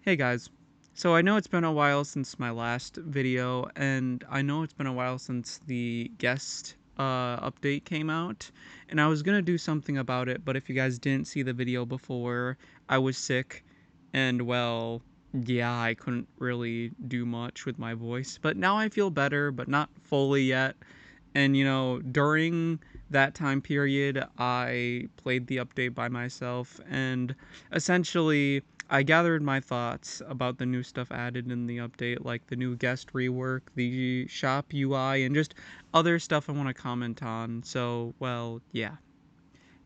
Hey guys, so I know it's been a while since my last video, and I know it's been a while since the guest update came out, and I was gonna do something about it, but if you guys didn't see the video before, I was sick, and well, yeah, I couldn't really do much with my voice, but now I feel better, but not fully yet, and during that time period, I played the update by myself, and essentially, I gathered my thoughts about the new stuff added in the update, like the new guest rework, the shop UI, and just other stuff I want to comment on. So, well, yeah.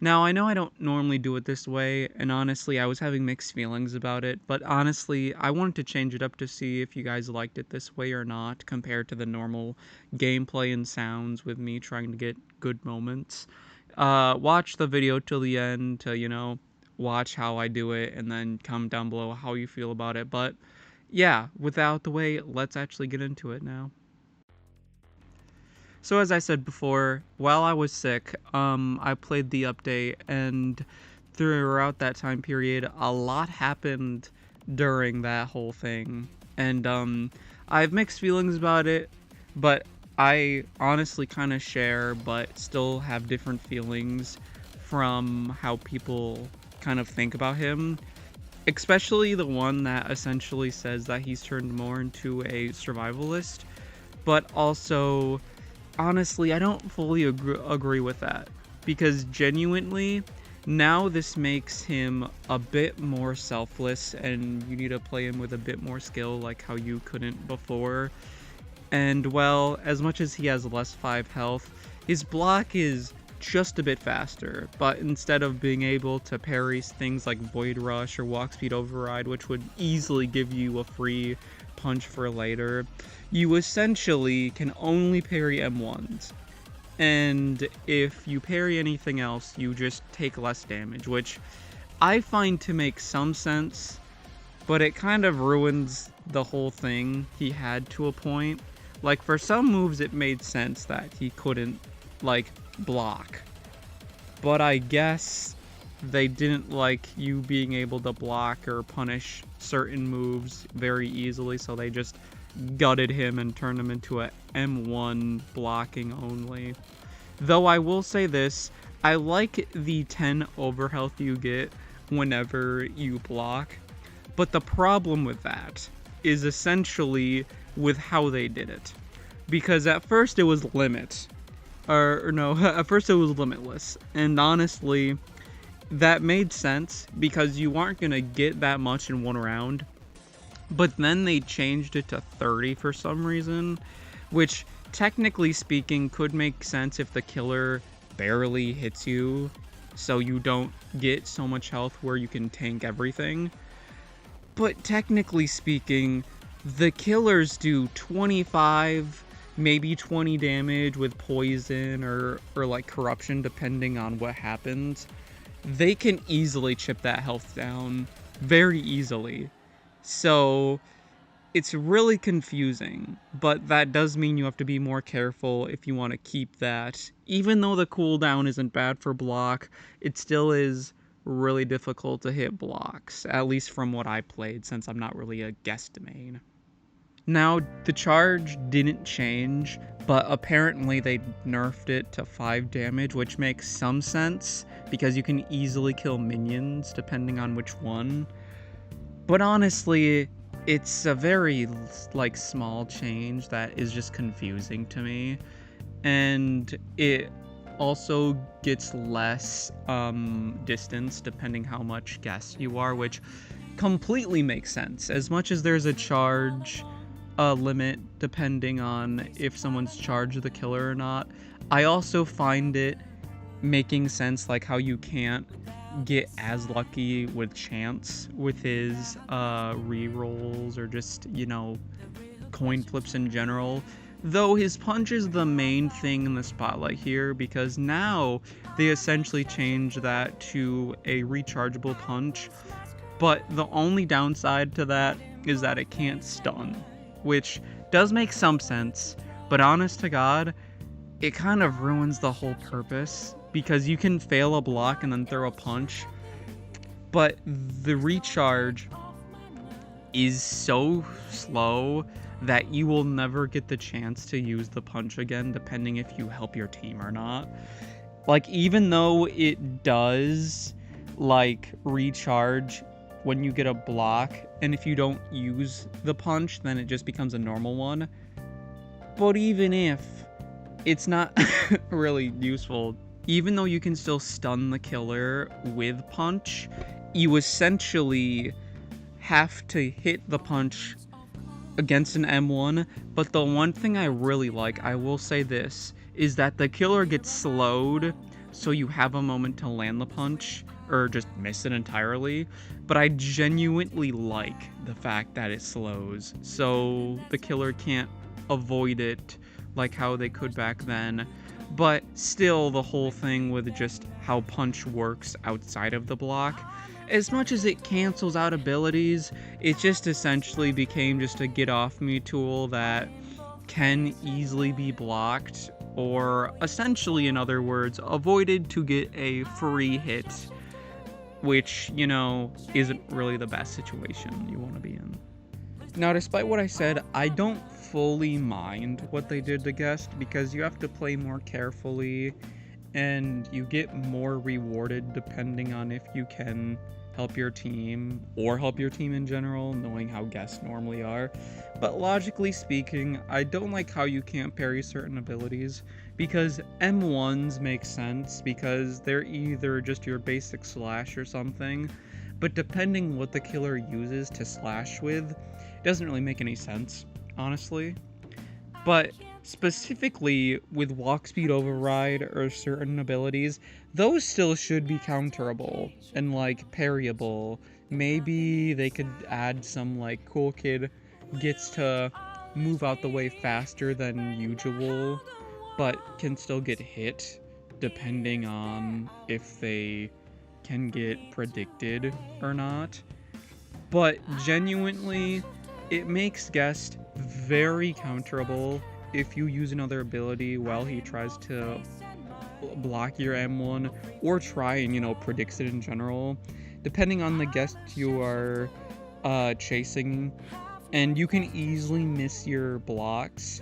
Now, I know I don't normally do it this way, and honestly, I was having mixed feelings about it, but honestly, I wanted to change it up to see if you guys liked it this way or not, compared to the normal gameplay and sounds with me trying to get good moments. Watch the video till the end to, watch how I do it, and then comment down below how you feel about it. But yeah, without the way, let's actually get into it now. So as I said before, while I was sick, I played the update, and throughout that time period, a lot happened during that whole thing. And I have mixed feelings about it, but I honestly kind of share, but still have different feelings from how people kind of think about him. Especially the one that essentially says that he's turned more into a survivalist, but also honestly, I don't fully agree with that, because genuinely, now this makes him a bit more selfless, and you need to play him with a bit more skill, like how you couldn't before. And well, as much as he has less 5 health, his block is just a bit faster, but instead of being able to parry things like Void Rush or Walk Speed Override, which would easily give you a free punch for later, you essentially can only parry M1s. And if you parry anything else, you just take less damage, which I find to make some sense, but it kind of ruins the whole thing he had to a point. Like, for some moves it made sense that he couldn't, like, block. But I guess they didn't like you being able to block or punish certain moves very easily, so they just gutted him and turned him into a M1 blocking only. Though I will say this, I like the 10 overhealth you get whenever you block, but the problem with that is essentially with how they did it. Because at first it was limit, or no, at first it was limitless, and honestly, that made sense because you aren't gonna get that much in one round. But then they changed it to 30 for some reason, which technically speaking could make sense if the killer barely hits you, so you don't get so much health where you can tank everything. But technically speaking, the killers do 25, maybe 20 damage with poison or like corruption, depending on what happens. They can easily chip that health down very easily. So it's really confusing, but that does mean you have to be more careful if you want to keep that. Even though the cooldown isn't bad for block, it still is really difficult to hit blocks, at least from what I played, since I'm not really a guest main. Now, the charge didn't change, but apparently they nerfed it to 5 damage, which makes some sense, because you can easily kill minions depending on which one. But honestly, it's a very, like, small change that is just confusing to me. And it also gets less distance depending how much guest you are, which completely makes sense. As much as there's a charge limit depending on if someone's charged the killer or not, I also find it making sense, like how you can't get as lucky with chance with his rerolls or just, coin flips in general. Though his punch is the main thing in the spotlight here, because now they essentially change that to a rechargeable punch, but the only downside to that is that it can't stun, which does make some sense, but honest to God, it kind of ruins the whole purpose, because you can fail a block and then throw a punch, but the recharge is so slow that you will never get the chance to use the punch again, depending if you help your team or not. Like, even though it does, like, recharge when you get a block, and if you don't use the punch, then it just becomes a normal one. But even if, it's not really useful. Even though you can still stun the killer with punch, you essentially have to hit the punch against an M1, but the one thing I really like, I will say this, is that the killer gets slowed, so you have a moment to land the punch, or just miss it entirely, but I genuinely like the fact that it slows, so the killer can't avoid it like how they could back then, but still the whole thing with just how punch works outside of the block, as much as it cancels out abilities, it just essentially became just a get off me tool that can easily be blocked, or essentially, in other words, avoided to get a free hit, which, you know, isn't really the best situation you want to be in. Now, despite what I said, I don't fully mind what they did to Guest, because you have to play more carefully, and you get more rewarded depending on if you can help your team, or help your team in general, knowing how Guests normally are. But logically speaking, I don't like how you can't parry certain abilities, because M1s make sense, because they're either just your basic slash or something, but depending what the killer uses to slash with, it doesn't really make any sense, honestly. But specifically with walk speed override or certain abilities, those still should be counterable and like parryable. Maybe they could add some like cool kid gets to move out the way faster than usual, but can still get hit depending on if they can get predicted or not. But genuinely, it makes Guest very counterable if you use another ability while he tries to block your M1, or try and, you know, predicts it in general, depending on the Guest you are chasing, and you can easily miss your blocks.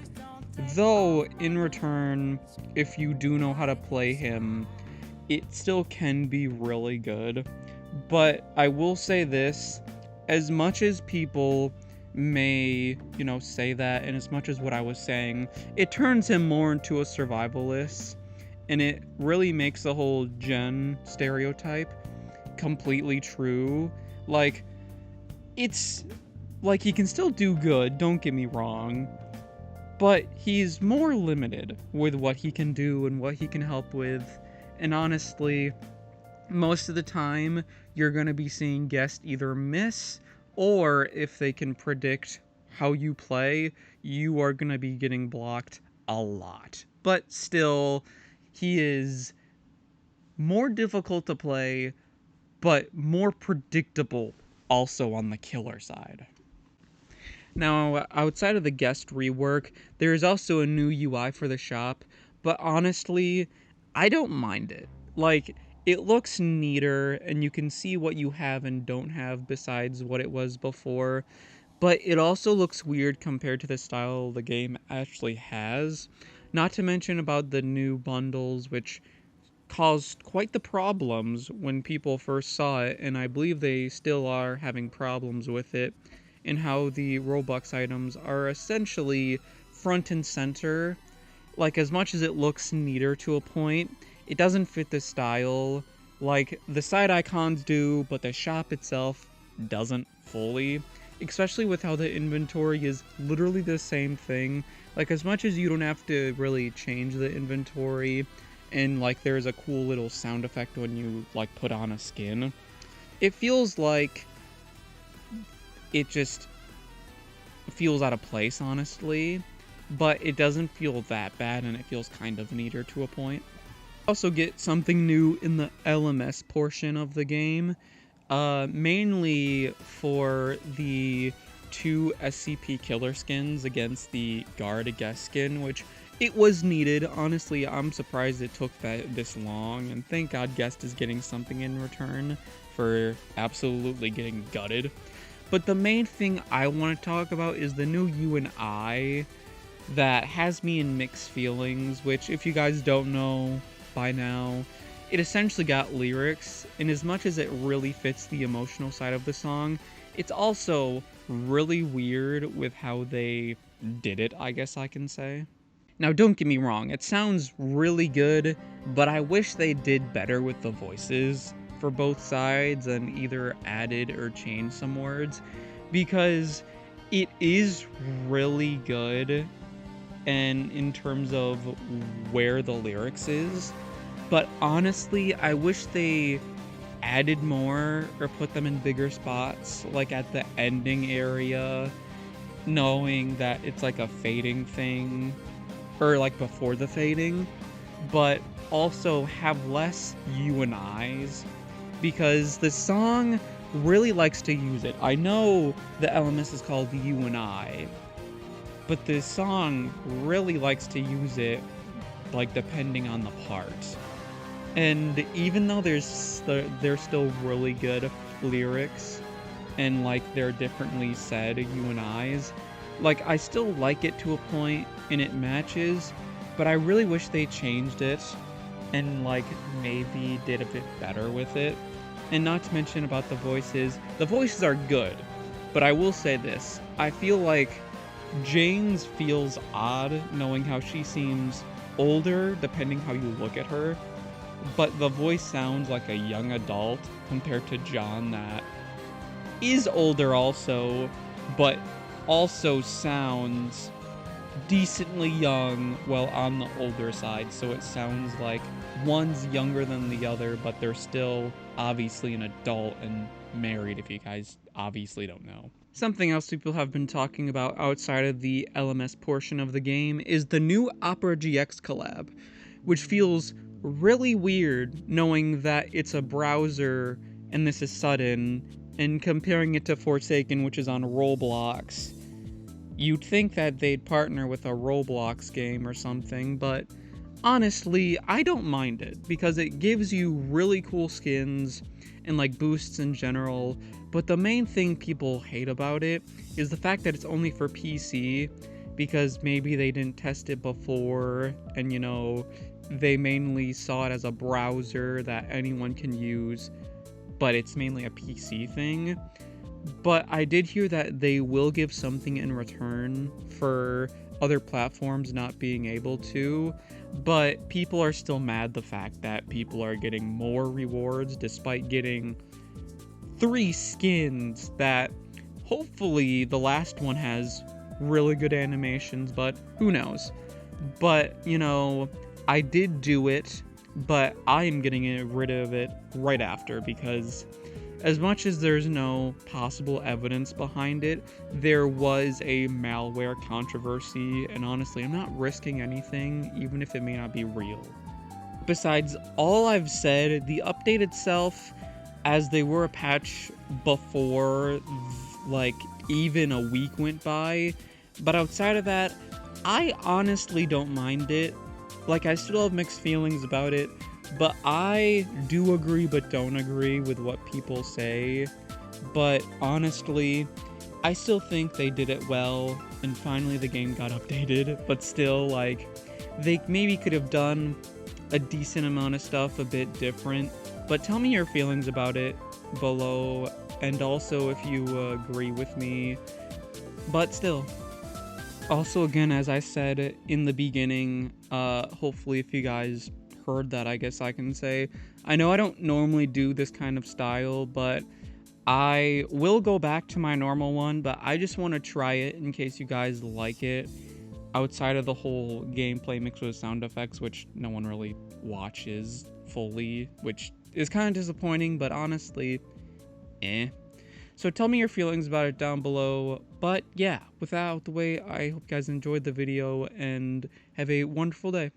Though, in return, if you do know how to play him, it still can be really good. But I will say this, as much as people may, you know, say that, and as much as what I was saying, it turns him more into a survivalist, and it really makes the whole Gen stereotype completely true. Like, it's like he can still do good, don't get me wrong, but he's more limited with what he can do and what he can help with, and honestly, most of the time, you're going to be seeing Guest either miss, or if they can predict how you play, you are going to be getting blocked a lot. But still, he is more difficult to play, but more predictable also on the killer side. Now, outside of the Guest rework, there is also a new UI for the shop, but honestly, I don't mind it. Like, it looks neater, and you can see what you have and don't have besides what it was before, but it also looks weird compared to the style the game actually has. Not to mention about the new bundles, which caused quite the problems when people first saw it, and I believe they still are having problems with it, in how the Robux items are essentially front and center. Like, as much as it looks neater to a point, it doesn't fit the style. Like, the side icons do, but the shop itself doesn't fully. Especially with how the inventory is literally the same thing. Like, as much as you don't have to really change the inventory, and like there's a cool little sound effect when you like put on a skin, it feels like it just feels out of place, honestly. But it doesn't feel that bad, and it feels kind of neater to a point. Also get something new in the LMS portion of the game, mainly for the 2 SCP killer skins against the guard guest skin, which it was needed. Honestly, I'm surprised it took this long, and thank God Guest is getting something in return for absolutely getting gutted. But the main thing I want to talk about is the new You and I that has me in mixed feelings, which, if you guys don't know by now, it essentially got lyrics, and as much as it really fits the emotional side of the song, it's also really weird with how they did it, I guess I can say. Now, don't get me wrong, it sounds really good, but I wish they did better with the voices for both sides and either added or changed some words, because it is really good and in terms of where the lyrics is, but honestly, I wish they added more or put them in bigger spots, like at the ending area, knowing that it's like a fading thing, or like before the fading, but also have less you and I's, because the song really likes to use it. I know the LMS is called You and I, but this song really likes to use it, like, depending on the part. And even though there's still really good lyrics, and like they're differently said, you and I's, like, I still like it to a point and it matches, but I really wish they changed it and like maybe did a bit better with it. And not to mention about the voices are good, but I will say this, I feel like Jane's feels odd knowing how she seems older depending how you look at her, but the voice sounds like a young adult compared to John that is older also, but also sounds decently young while on the older side, so it sounds like one's younger than the other, but they're still obviously an adult and married, if you guys obviously don't know. Something else people have been talking about outside of the LMS portion of the game is the new Opera GX collab, which feels really weird knowing that it's a browser and this is sudden, and comparing it to Forsaken, which is on Roblox. You'd think that they'd partner with a Roblox game or something, but honestly, I don't mind it, because it gives you really cool skins and like boosts in general, but the main thing people hate about it is the fact that it's only for PC, because maybe they didn't test it before, and you know, they mainly saw it as a browser that anyone can use, but it's mainly a PC thing. But I did hear that they will give something in return for other platforms not being able to, but people are still mad the fact that people are getting more rewards despite getting 3 skins that hopefully the last one has really good animations, but who knows. But, you know, I did do it, but I am getting rid of it right after, because as much as there's no possible evidence behind it, there was a malware controversy, and honestly, I'm not risking anything, even if it may not be real. Besides all I've said, the update itself, as they were a patch before, like, even a week went by, but outside of that, I honestly don't mind it. Like, I still have mixed feelings about it, but I do agree but don't agree with what people say. But honestly, I still think they did it well, and finally the game got updated, but still, like, they maybe could have done a decent amount of stuff a bit different. But tell me your feelings about it below, and also if you agree with me, but still. Also, again, as I said in the beginning, hopefully if you guys heard that, I guess I can say, I know I don't normally do this kind of style, but I will go back to my normal one, but I just want to try it in case you guys like it, outside of the whole gameplay mixed with sound effects, which no one really watches fully, which is kind of disappointing, but honestly, eh. So tell me your feelings about it down below. But yeah, with that out the way, I hope you guys enjoyed the video and have a wonderful day.